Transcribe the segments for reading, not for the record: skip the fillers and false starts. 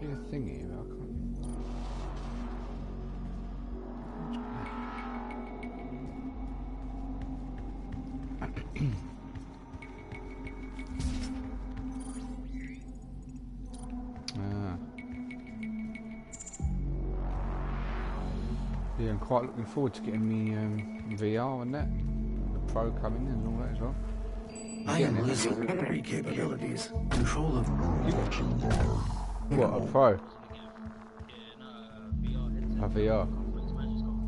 Be a thingy, but I can't. Yeah, I'm quite looking forward to getting me VR and that, the Pro coming and all that as well. I am losing memory capabilities. Control of what, a Pro? A VR.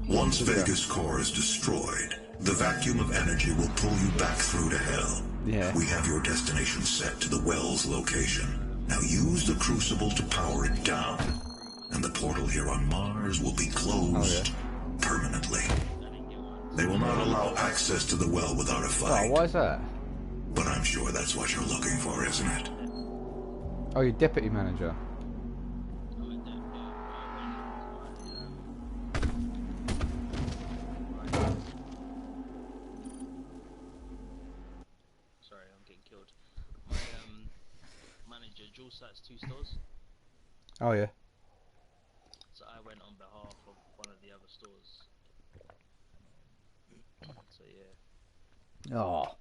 Once Vegas core is destroyed, the vacuum of energy will pull you back through to hell. Yeah. We have your destination set to the well's location. Now use the crucible to power it down, and the portal here on Mars will be closed permanently. They will not allow access to the well without a fight. Oh, why is that? But I'm sure that's what you're looking for, isn't it? Oh, you're deputy manager. Sorry, I'm getting killed. My manager, Jules, that's 2 stores. Oh, yeah. So I went on behalf of one of the other stores. So yeah. Oh.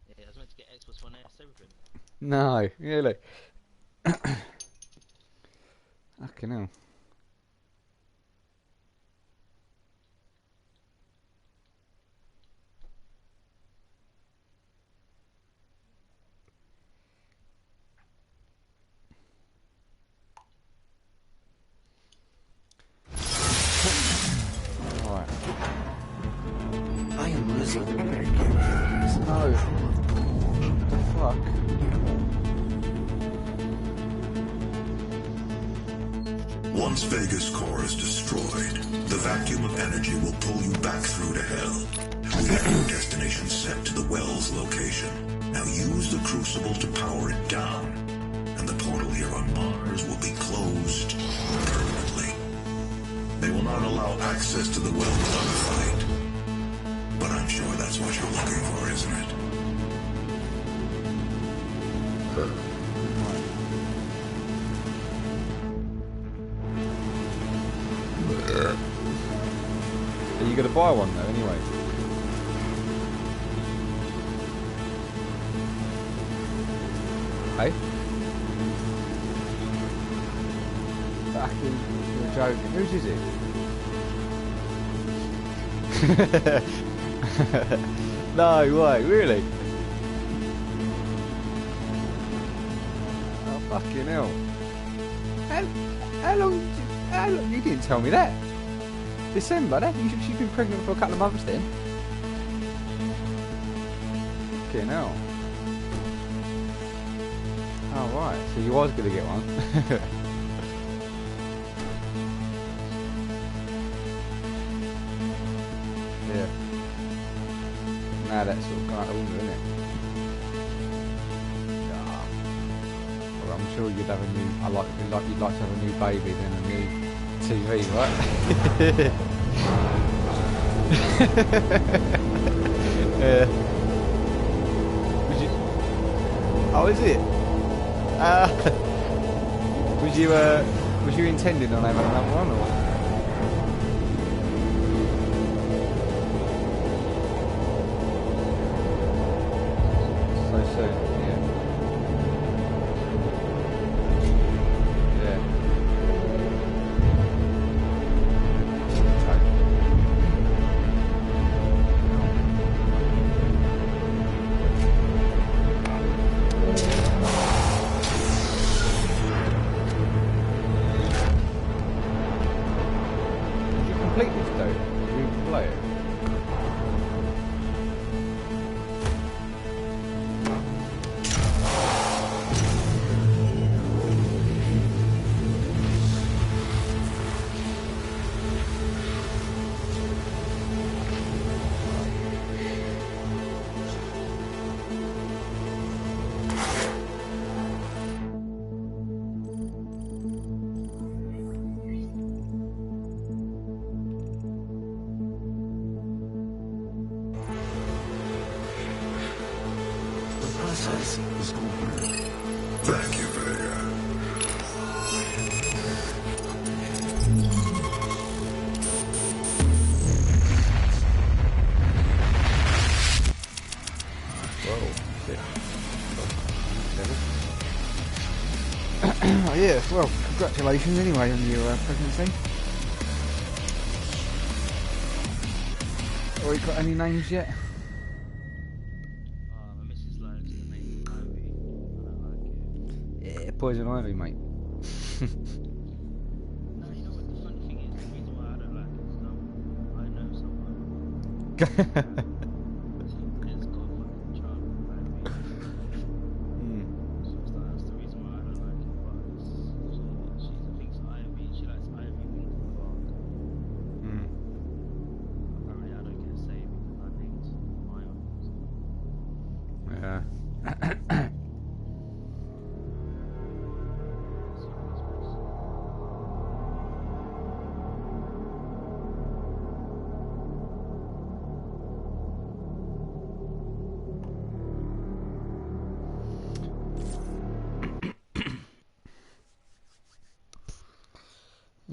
Yeah, I was meant to get Xbox One S, everything. No, really. Fucking hell. I am losing memory capabilities. No. What the fuck? Once Vegas core is destroyed, the vacuum of energy will pull you back through to hell. We have your destination set to the well's location. Now use the crucible to power it down, and the portal here on Mars will be closed permanently. They will not allow access to the well without a fight. But I'm sure that's what you're looking for, isn't it? Are you going to buy one though, anyway? Hey? Fucking, you're joking. Whose is it? No way, really? Oh, fucking hell. How long, you didn't tell me that. December, that? She's been pregnant for a couple of months then. Fucking hell. Oh, right, so you was going to get one. Yeah. Now that's sort of kind of older, isn't it? Yeah. Well, I'm sure you'd have a new. You'd like to have a new baby than a new TV, right? Yeah. Would you? Oh, is it? Was you intending on having another one, or? So soon, yeah. Yeah. Did you complete this though? Did you play it? process is over. Thank you, Vega. Whoa, shit. Oh, yeah, well, congratulations anyway on your pregnancy. Or you got any names yet? My missus likes the name Ivy. I don't like it. Yeah, Poison Ivy, mate. No, you know what the funny thing is? The reason why I don't like it is I know someone who's got a fucking child with Ivy. So it's like, that's the reason why I don't like it. But she thinks Ivy. She likes Ivy Winkle Park. Apparently, I don't get a say because I named my own. Yeah.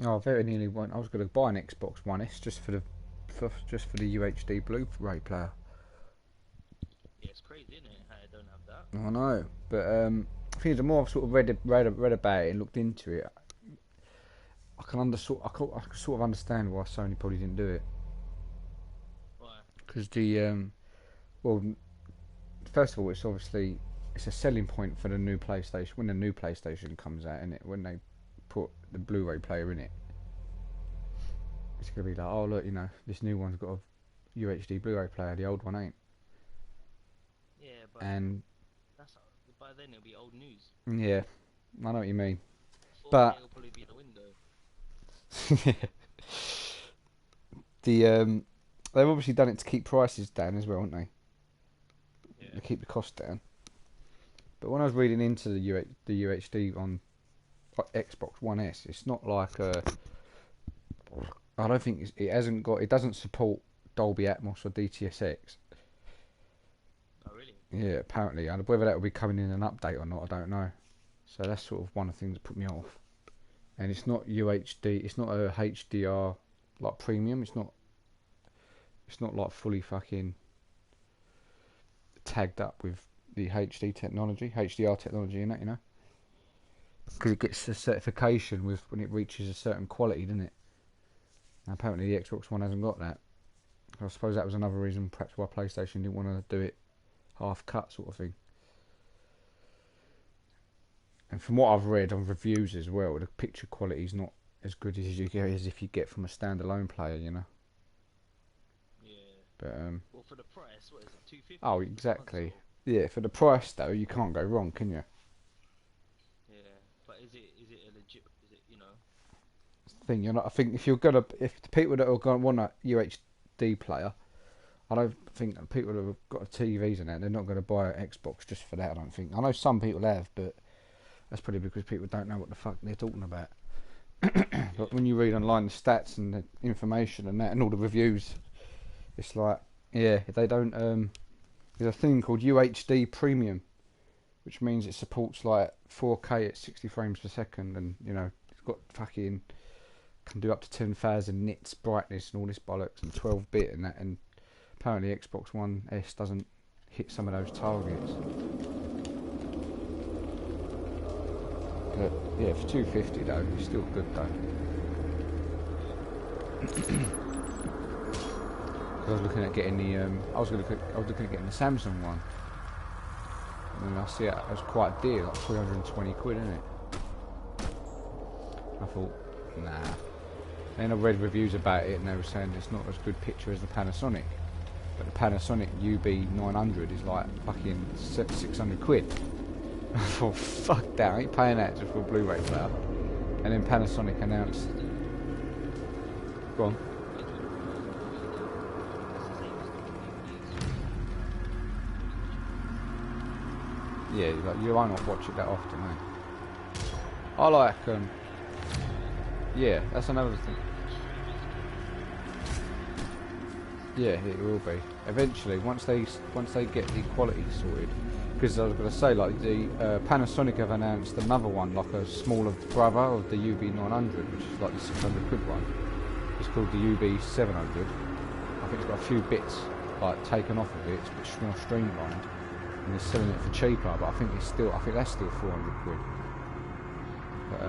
Oh, I very nearly went. I was going to buy an Xbox One S just for the UHD Blu-ray player. Yeah, it's crazy, isn't it? How I don't have that. I know, but I think the more I've sort of read about it and looked into it, I can sort of understand why Sony probably didn't do it. Why? Because the well, first of all, it's a selling point for the new PlayStation when the new PlayStation comes out, and when they put the Blu-ray player in it, it's gonna be like, oh look, you know, this new one's got a UHD Blu-ray player, the old one ain't. Yeah, but And by then it'll be old news. yeah, I know what you mean. 4K But it'll probably be in the window. they've obviously done it to keep prices down as well, haven't they? Yeah. To keep the cost down. But when I was reading into the UHD on Xbox One S, it's not like I don't think it doesn't support Dolby Atmos or DTSX. Oh really? Yeah, apparently, and whether that will be coming in an update or not, I don't know. So that's sort of one of the things that put me off. And it's not UHD, it's not a HDR like premium. It's not like fully fucking tagged up with the HDR technology in it, you know. Because it gets a certification when it reaches a certain quality, doesn't it? And apparently the Xbox One hasn't got that. I suppose that was another reason perhaps why PlayStation didn't want to do it half cut sort of thing. And from what I've read on reviews as well, the picture quality is not as good as if you get from a standalone player, you know. Yeah. But well, for the price, what is it? $250? oh, exactly. Yeah, for the price though, you can't go wrong, can you? Yeah, but is it a legit? Is it, you know? Thing, I think if the people that are going to want a UHD player, I don't think that people that have got TVs and that, they're not going to buy an Xbox just for that. I don't think. I know some people have, but that's probably because people don't know what the fuck they're talking about. But when you read online the stats and the information and that and all the reviews, it's like, yeah, they don't. There's a thing called UHD Premium, which means it supports like 4K at 60 frames per second, and you know it's got fucking can do up to 10,000 nits brightness and all this bollocks and 12-bit and that. And apparently Xbox One S doesn't hit some of those targets. But yeah, for $250 though, it's still good though. I was looking at getting the I was looking at getting the Samsung one, and I see it was quite a deal, like 320 quid, isn't it? I thought, nah. Then I read reviews about it, and they were saying it's not as good picture as the Panasonic, but the Panasonic UB900 is like fucking 600 quid. I thought, fuck that, I ain't paying that just for a Blu-ray player. And then Panasonic announced, go on. Yeah, like you might not watch it that often, eh? I like yeah, that's another thing. Yeah, it will be. Eventually, once they get the quality sorted, Because I was going to say, like, the Panasonic have announced another one, like a smaller brother of the UB900, which is like the 600 quid one. It's called the UB700. I think it's got a few bits like taken off of it. It's a bit more streamlined, and they're selling it for cheaper. But I think that's still 400 quid. But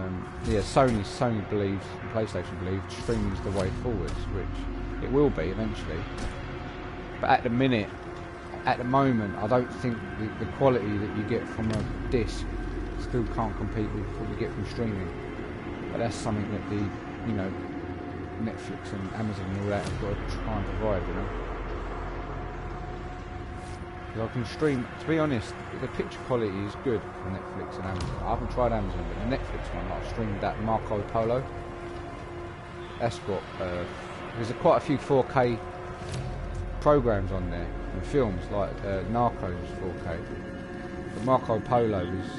yeah, Sony believes, and PlayStation believes, streaming's the way forwards, which it will be eventually. But at the moment, I don't think the quality that you get from a disc still can't compete with what you get from streaming. But that's something that the, you know, Netflix and Amazon and all that have got to try and provide, you know. 'Cause I can stream, to be honest, the picture quality is good on Netflix and Amazon. I haven't tried Amazon, but the Netflix one, like, I streamed that Marco Polo. That's got, there's quite a few 4K programs on there, and films, like Narcos 4K. But Marco Polo is...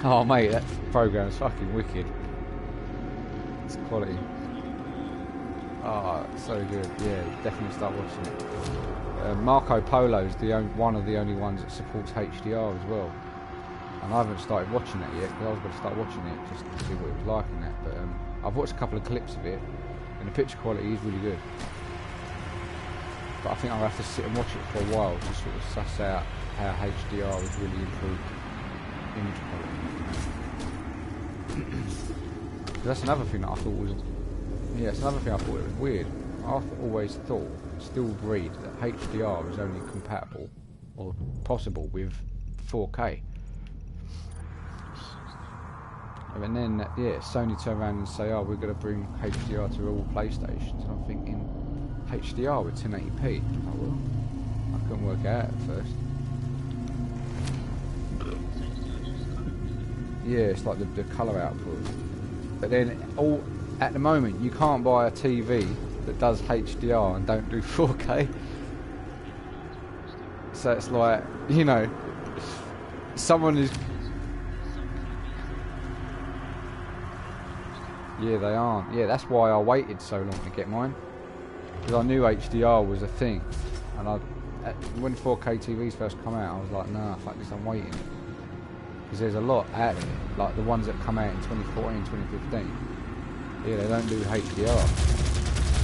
Oh mate, that program's fucking wicked. It's quality. Oh, it's so good. Yeah, definitely start watching it. Marco Polo is one of the only ones that supports HDR as well. And I haven't started watching it yet, because I was going to start watching it just to see what it was like in that. But I've watched a couple of clips of it, and the picture quality is really good. But I think I'll have to sit and watch it for a while to sort of suss out how HDR would really improve image quality. That's another thing that I thought was... Yeah, it's another thing I thought it was weird. I always thought, still agreed, that HDR is only compatible or possible with 4K. And then, yeah, Sony turn around and say, oh, we're going to bring HDR to all PlayStations. And I'm thinking, HDR with 1080p? Oh, well, I couldn't work it out at first. Yeah, it's like the colour output. But then, at the moment, you can't buy a TV that does HDR and don't do 4K. So it's like, you know, someone is... Yeah, they aren't. Yeah, that's why I waited so long to get mine. Because I knew HDR was a thing. And when 4K TVs first come out, I was like, nah, fuck this, I'm waiting. Because there's a lot out there, like the ones that come out in 2014, 2015. Yeah, they don't do HDR.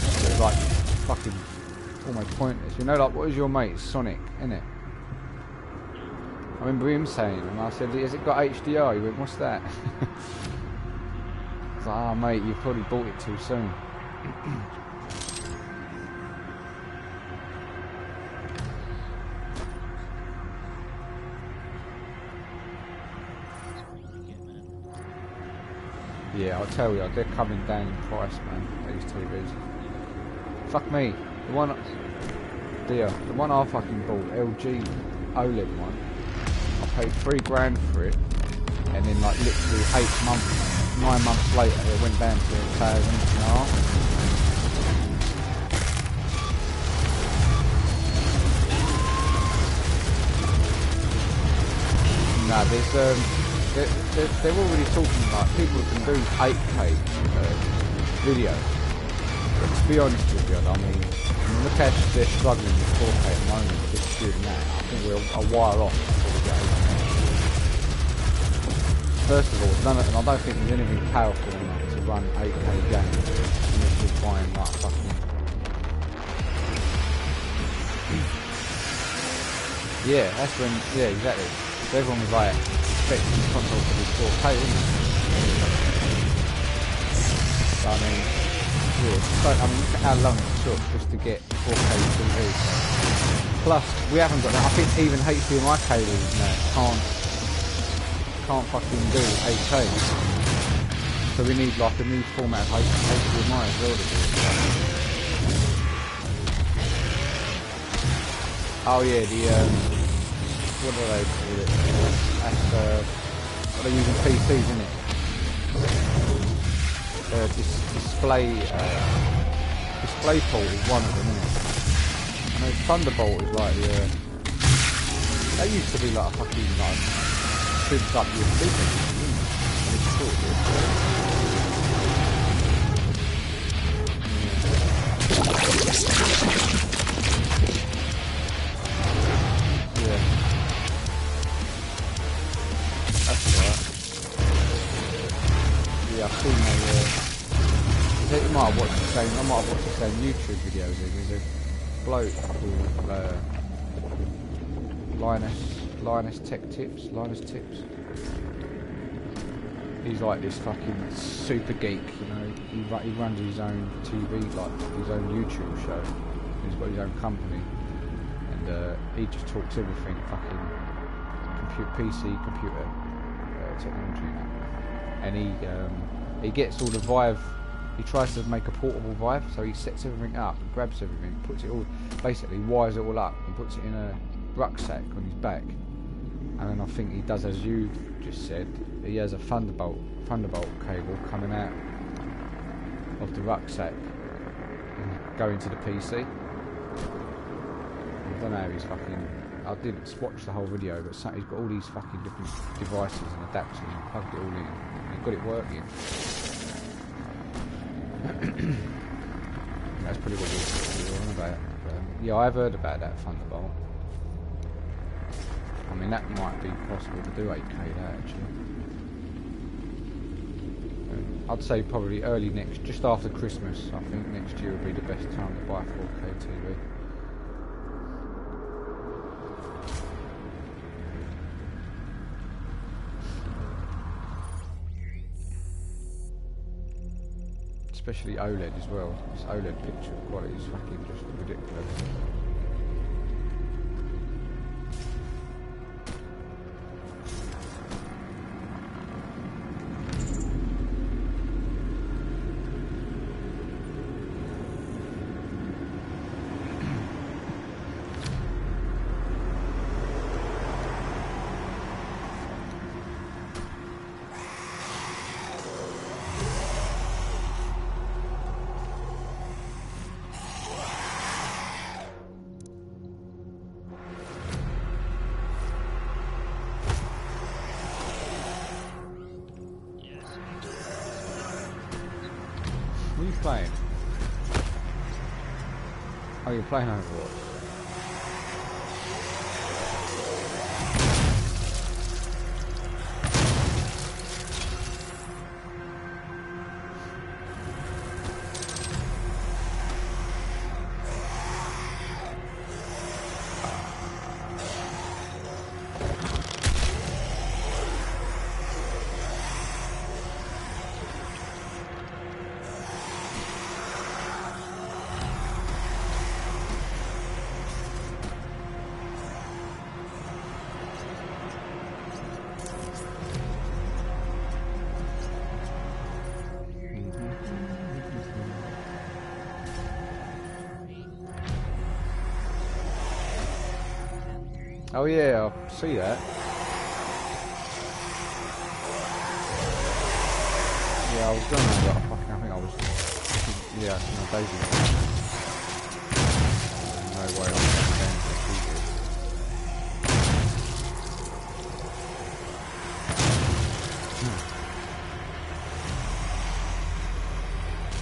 So it's like fucking almost pointless. You know, like, what is your mate? Sonic, innit? I remember him saying, and I said, has it got HDR? He went, what's that? I was like, oh mate, you probably bought it too soon. Yeah, I'll tell you, they're coming down in price, man, these TVs. Fuck me, the one I fucking bought, LG OLED one, I paid £3 for it, and then like literally 9 months later it went down to 1,500. Nah, they're already talking like people can do 8K video. But to be honest with you, I mean, look how they're struggling with 4K at the moment, just doing that. I think we're a while off before we get 8K. First of all, and I don't think there's anything powerful enough to run 8K games unless you're buying like fucking... Yeah, that's when, yeah, exactly. So everyone was like, expecting the console to be 4K, isn't it? So, I mean, yeah, I mean, look at how long it took just to get 4K TV. Plus, we haven't got that. I think even HDMI cables now can't fucking do 8K. So we need like a new format of HDMI as well to do it. Oh yeah, the what do they call it? That's what they're using PCs, isn't it? Display port is one of them, isn't it? I know Thunderbolt is like the. That used to be like a fucking like souped up USB thing, and it's same. I might have watched the same YouTube videos. There's a bloke called Linus Tech Tips. Linus Tips. He's like this fucking super geek, you know. He runs his own TV, like his own YouTube show. He's got his own company, and he just talks everything fucking PC computer technology now. And he gets all the Vive. He tries to make a portable Vive, so he sets everything up, grabs everything, puts it all, basically wires it all up, and puts it in a rucksack on his back. And then I think he does as you just said. He has a Thunderbolt cable coming out of the rucksack and going to the PC. I don't know how he's fucking. I didn't watch the whole video, but he's got all these fucking different devices and adapters and plugged it all in. And he's got it working. That's pretty what you're on about. But, yeah, I've heard about that Thunderbolt. I mean, that might be possible to do 8K that actually. I'd say probably early just after Christmas. I think next year would be the best time to buy a 4K TV. Especially OLED as well. This OLED picture quality is fucking just ridiculous. What are you playing? Oh, you're playing Overwatch. Oh yeah, I see that. Yeah, I was going to that. I think I was. Yeah, no, Daisy. No way I'm going to defeat it.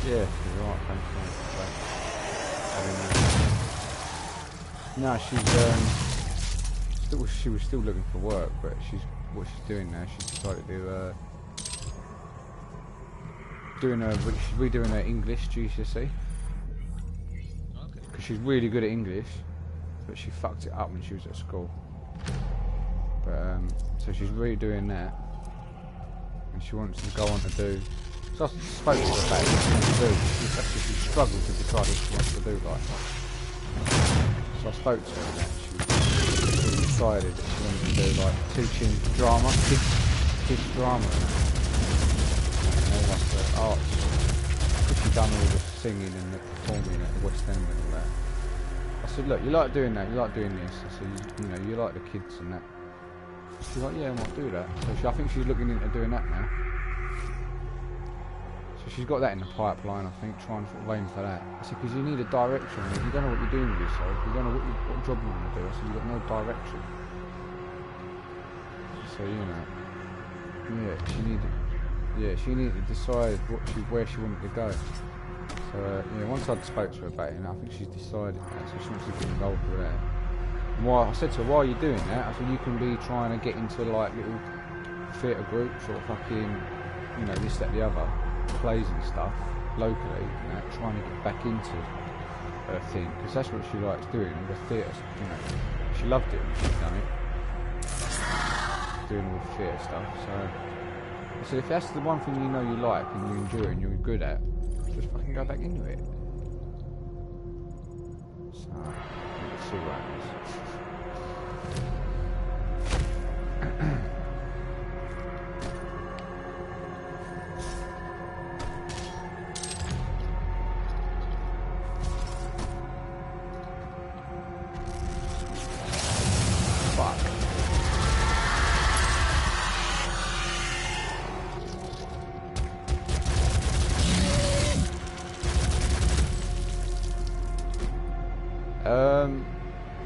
Yeah, you're right. Thanks. No, she was still looking for work, but what she's doing now. She's decided to she's redoing her English GCSE because she's really good at English, but she fucked it up when she was at school. But so she's redoing that, and she wants to go on to do. So I spoke to her about what she wants to do. She struggled to decide what she wants to do. Like, so I spoke to her about that. She decided that she wanted to do like teaching drama, kids drama, and all like the arts. Because she'd done all the singing and the performing at the West End and all that. I said, look, you like doing that, you like doing this. I said, you know, you like the kids and that. She's like, yeah, I might do that. So I think she's looking into doing that now. So she's got that in the pipeline, I think, trying to sort of aim for that. I said, because you need a direction. If you don't know what you're doing with yourself, you don't know what job you want to do. I said, you've got no direction. So, you know, she needed to decide where she wanted to go. So, once I'd spoke to her about it, I think she's decided that, so she wants to get involved with that. And I said to her, why are you doing that? I said, you can be trying to get into like little theatre groups or fucking, this, that, the other, plays and stuff, locally, you know, trying to get back into her thing, because that's what she likes doing, all the theatre, you know. She loved it when she'd done it, doing all the theatre stuff, so I said, if that's the one thing you know you like and you enjoy and you're good at, just fucking go back into it. So, let's see what happens.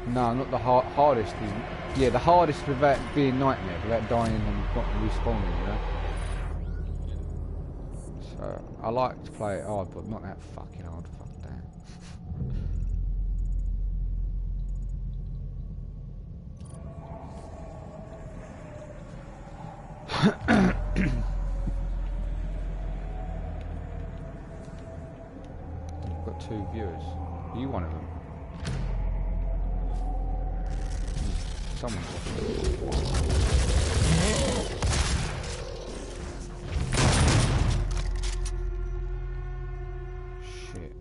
No, not the hardest. Yeah, the hardest without being nightmare, without dying and not respawning, you know. So I like to play it hard, but not that fucking hard. Fuck that. You've got 2 viewers. Are you one of them? Someone's watching. Shit.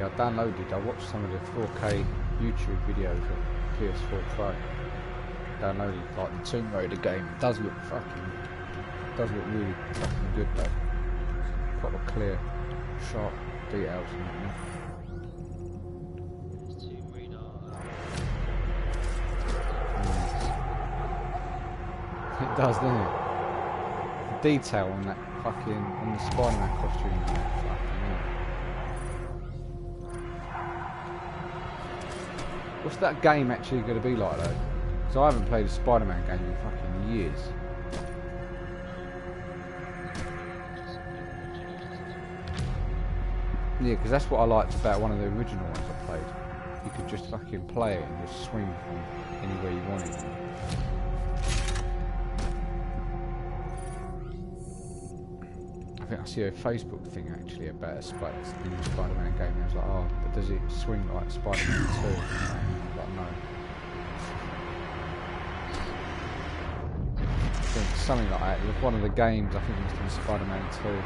I downloaded, I watched some of the 4K YouTube videos of PS4 Pro. Downloaded like the Tomb Raider game. It does look really fucking good though. Proper clear, sharp details and that. Tomb Raider. It does, doesn't it? The detail on that fucking, on the Spider-Man costume and that fucking hell. What's that game actually going to be like though? Because I haven't played a Spider-Man game in fucking years. Yeah, because that's what I liked about one of the original ones I played. You could just fucking play it and just swing from anywhere you wanted. I think I see a Facebook thing actually about a Spider-Man game. I was like, oh, but does it swing like Spider-Man 2? Like, no. I think something like that. It was one of the games, I think it was in Spider-Man 2.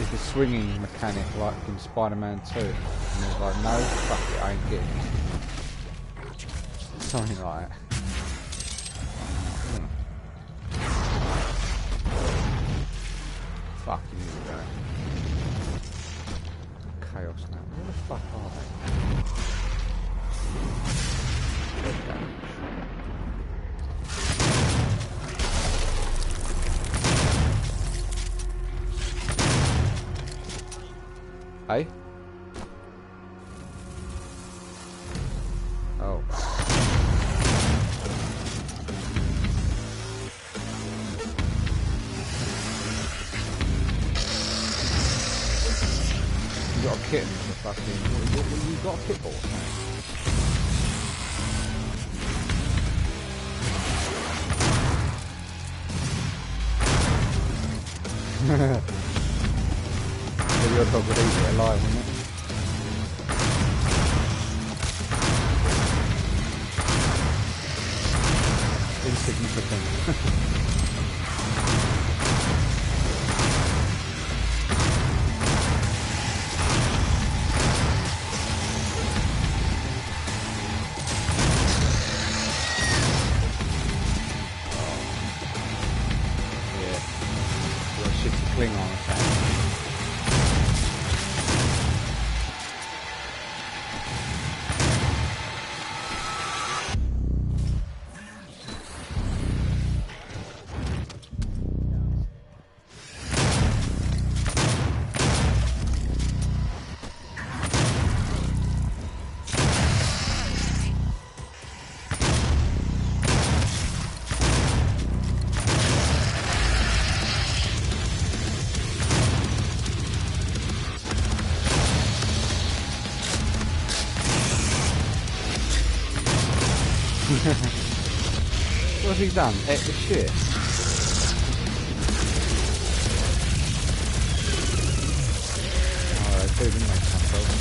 Is the swinging mechanic like in Spider-Man 2? And it was like, no, fuck it, I ain't getting it. Something like that. Fucking here we go. Chaos now. Where the fuck are they? Dead damage. Hey? Oh. You got a kitten for fucking... What, you got a pit bull? Your dog would eat it alive, wouldn't it? Insignificant. What's he done? Ate the shit. Oh, they do, didn't they, some folks?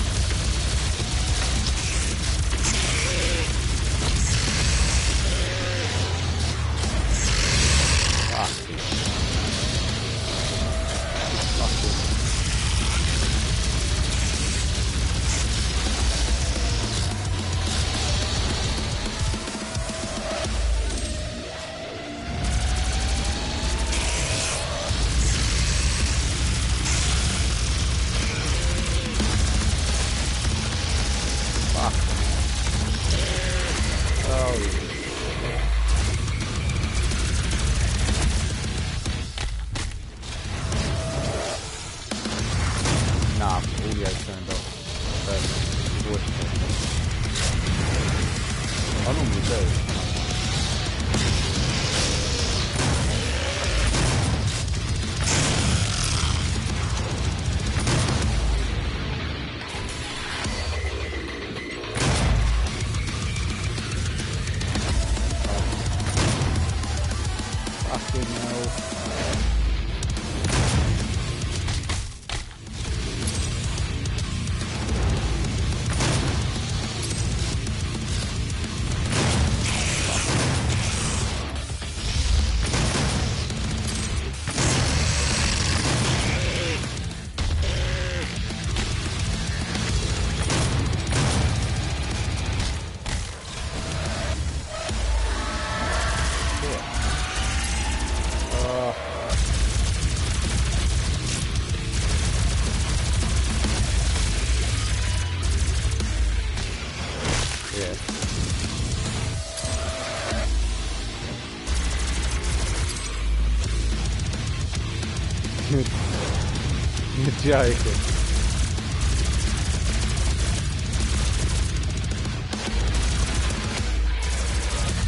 You're joking.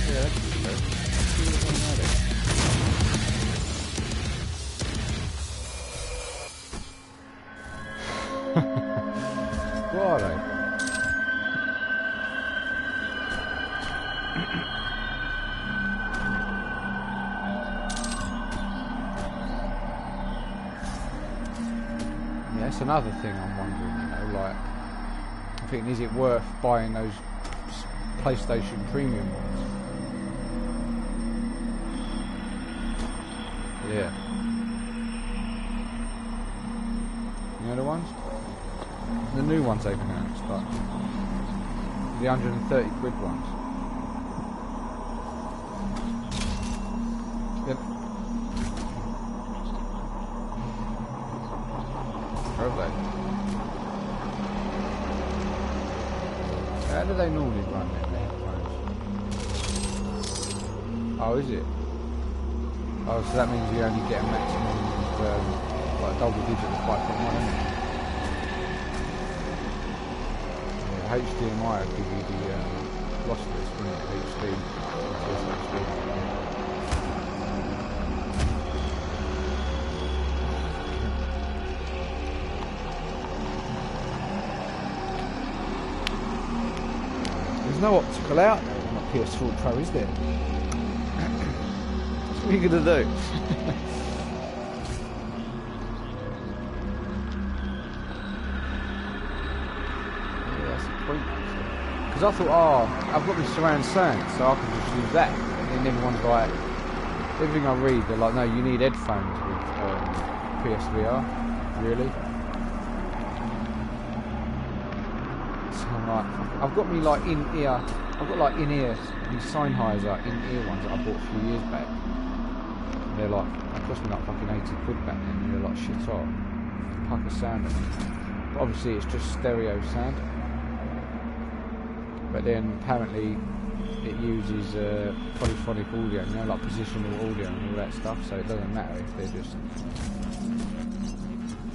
Yeah, what are they? Yeah, that's another thing I'm wondering, you know, like, I think, is it worth buying those PlayStation Premium ones? Yeah. You know the ones? The new ones they've announced, but the 130 quid ones. Yeah. Have they? How do they normally run their headphones? Oh, is it? Oh, so that means you only get a maximum of like double digit of 5.1, isn't it? Yeah, HDMI will give you the lossless, wouldn't it? HD. There's no optical out there on a PS4 Pro, is there? What are you going to do? Yeah, that's the point, actually. Because I thought, oh, I've got my surround sound, so I can just use that. And then everyone's like, everything I read, they're like, no, you need headphones with PSVR. Really? So I'm like, I've got me like in-ear, I've got like in-ear, these Sennheiser in-ear ones that I bought a few years back. They're like, they cost me like fucking 80 quid back then, and they're like shit hot. Pack of sound on them. But obviously it's just stereo sound. But then apparently it uses polyphonic audio, you know, like positional audio and all that stuff, so it doesn't matter if they're just...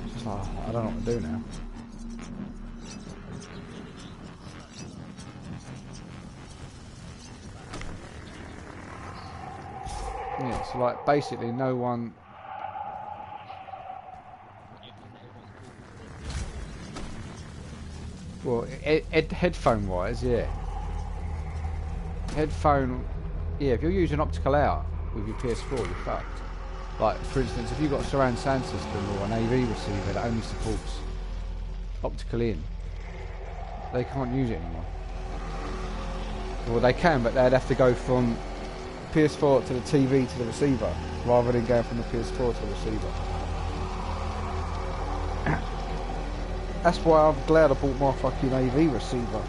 It's just like, I don't know what to do now. Yeah, so like basically no one... Well, headphone wise, yeah. headphone, yeah, if you're using optical out with your PS4, you're fucked. Like, for instance, if you've got a surround sound system or an AV receiver that only supports optical in, they can't use it anymore. Well, they can, but they'd have to go from PS4 to the TV to the receiver, rather than going from the PS4 to the receiver. That's why I'm glad I bought my fucking AV receiver.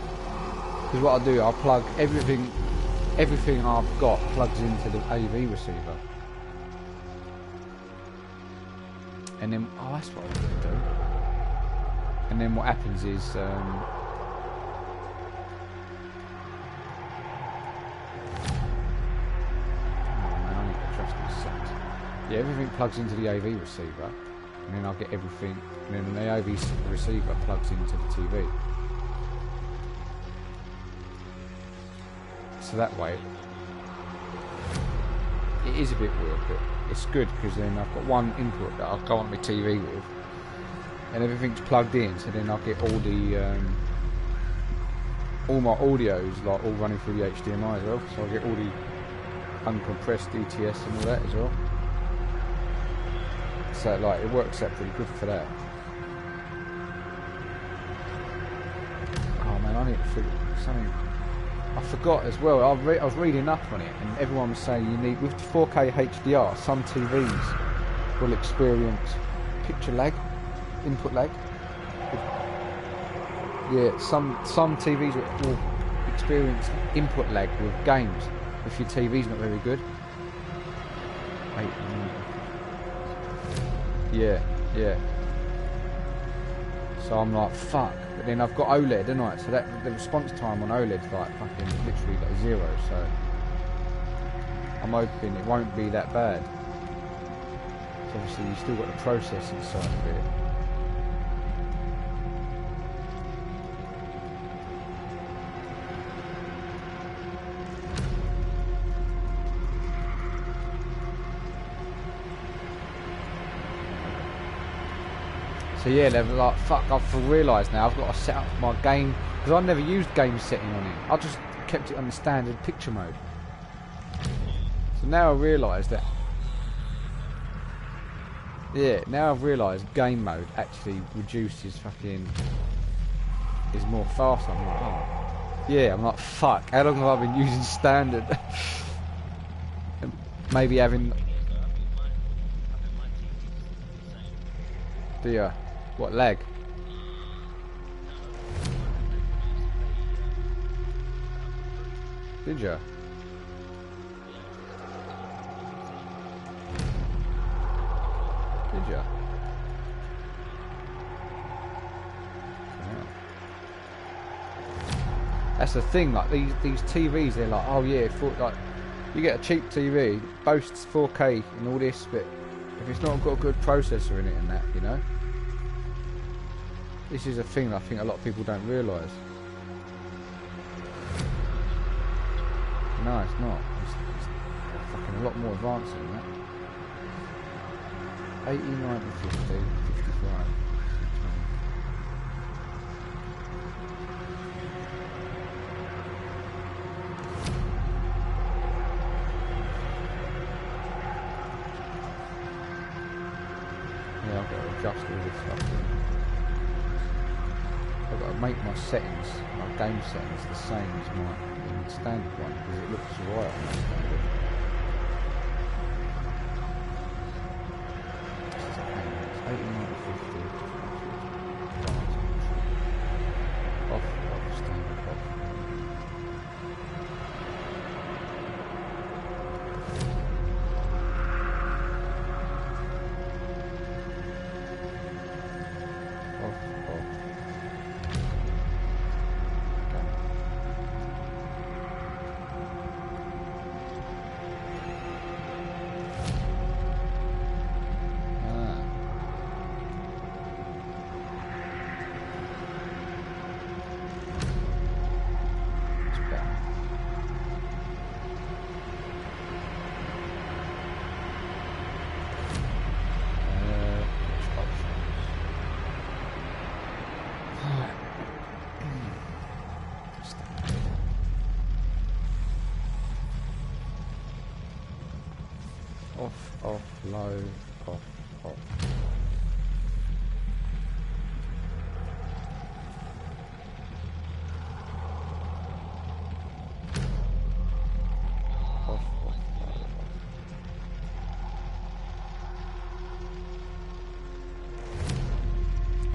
Because what I do, I plug everything I've got plugs into the AV receiver. And then, oh, that's what I'm going to do. And then what happens is, yeah, everything plugs into the AV receiver, and then I'll get everything, and then the AV receiver plugs into the TV. So that way, it is a bit weird, but it's good because then I've got one input that I'll go on my TV with, and everything's plugged in, so then I'll get all the, all my audios, like, all running through the HDMI as well, so I'll get all the uncompressed DTS and all that as well. So like it works out pretty good for that. Oh man, I need to figure something. I forgot as well. I was reading up on it, and everyone was saying you need, with 4K HDR, some TVs will experience picture lag, input lag. Yeah, some TVs will experience input lag with games if your TV's not very good. Yeah. So I'm like, fuck. But then I've got OLED, haven't I? So that the response time on OLED's like fucking literally like 0. So I'm hoping it won't be that bad. So obviously you still got the processing side of it. So yeah, they're like, fuck, I've realised now I've got to set up my game, because I never used game setting on it. I just kept it on the standard picture mode. So now I realise that, yeah, now I've realised game mode actually reduces fucking, is more fast. I'm like, oh. Yeah, I'm like, fuck, how long have I been using standard? And maybe having, the, what, lag? Did ya? Did ya? That's the thing, like these TVs, they're like, oh yeah, like you get a cheap TV, boasts 4K and all this, but if it's not got a good processor in it and that, you know. This is a thing I think a lot of people don't realise. No, it's not. It's fucking a lot more advanced than that. 80, 90, 50, 55. Yeah, I've got to adjust all this stuff. I've got to make my settings, my game settings, the same as my standard one, because it looks right on my standard. It's 80, 90, 50. Off, standard, off. off, low, off, off. Off, off, low, off.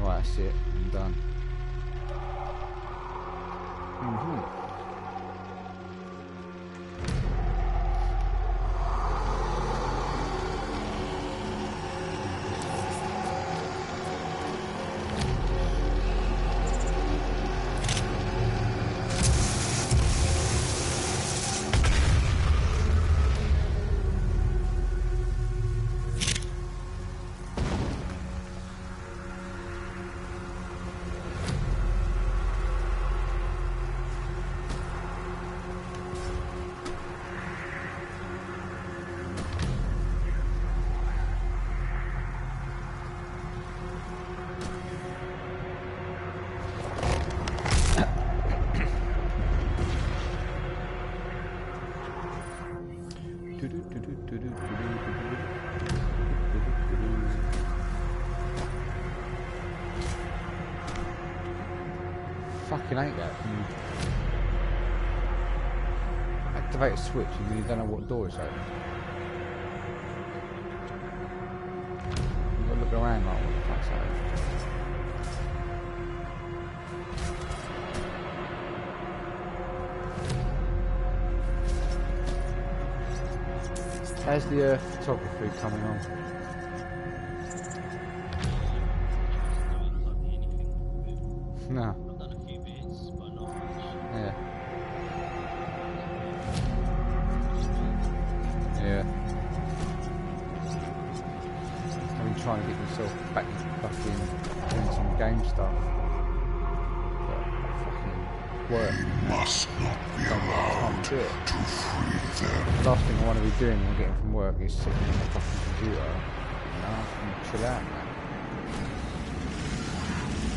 Right, that's it. I'm done. Fucking hate that. When you activate a switch and you don't know what door is open. You've got to look around like, what the fuck's that? How's the photography coming on? No. I've done a few bits, but not much. Yeah. Yeah. I've been trying to get myself back in doing some game stuff. But fucking work. We must not be allowed do it. to free them. The last thing I want to be doing when I'm getting from work is sitting on the fucking computer. You know, and chill out, man.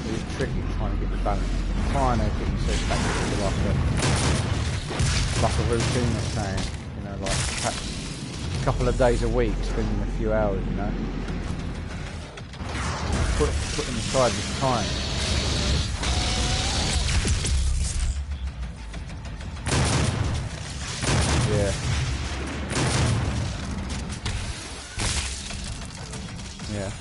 It's tricky trying to get the balance. Trying to get yourself back into like a routine of saying, you know, like perhaps a couple of days a week, spending a few hours, you know. Putting aside this time. Yeah. Yeah.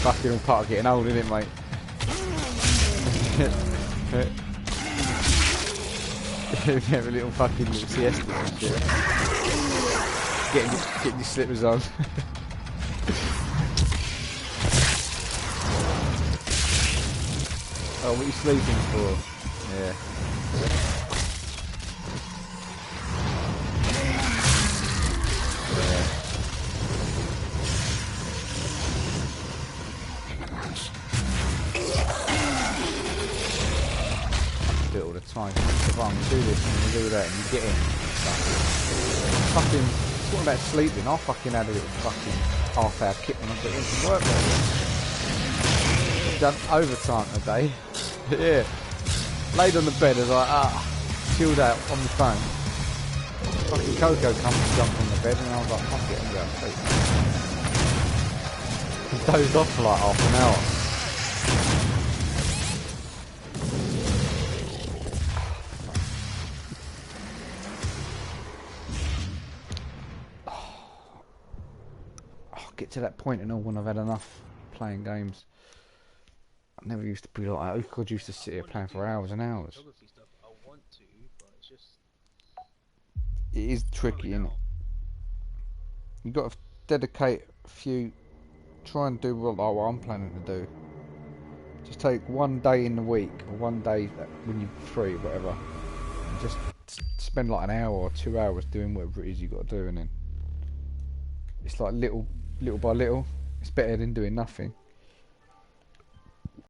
Fucking all part of getting old, isn't it, mate? Have a little fucking little siesta and shit. Getting your slippers on. Oh, what are you sleeping for? Yeah. Do it all the time. If I'm gonna do this and you do that and you get in. Fucking talking about sleeping, I fucking had a little fucking half-hour kip when I got in from work earlier. I've done overtime today. Yeah. Laid on the bed, I was like, chilled out on the phone. Fucking Coco comes and jumped on the bed and I was like, fuck it, I'm gonna go to sleep. Dozed off for like half an hour. Get to that point and all when I've had enough playing games. I never used to be like that. I used to sit here playing for hours and hours. Photography stuff, I want to, but it's just It is tricky, isn't it? You've got to dedicate a few, try and do what I'm planning to do. Just take one day in the week, or one day when you're free, whatever, and just spend like an hour or 2 hours doing whatever it is you've got to do, and then it's like little by little. It's better than doing nothing.